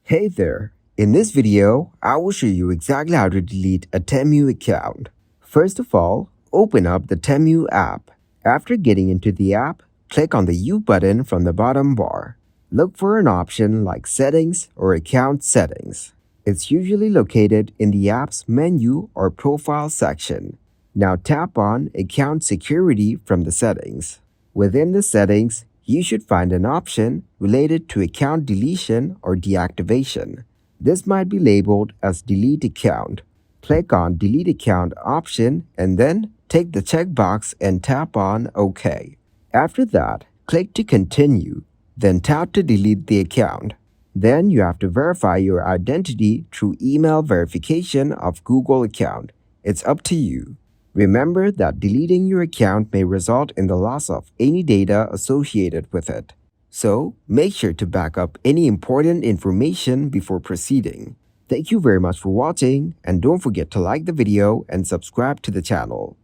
Hey there! In this video, I will show you exactly how to delete a Temu account. First of all, open up the Temu app. After getting into the app, click on the U button from the bottom bar. Look for an option like Settings or Account Settings. It's usually located in the app's menu or profile section. Now tap on Account Security from the settings. Within the settings, you should find an option related to account deletion or deactivation. This might be labeled as Delete Account. Click on Delete Account option and then take the checkbox and tap on OK. After that, click to continue, then tap to delete the account. Then you have to verify your identity through email verification of Google account. It's up to you. Remember that deleting your account may result in the loss of any data associated with it. So, make sure to back up any important information before proceeding. Thank you very much for watching, and don't forget to like the video and subscribe to the channel.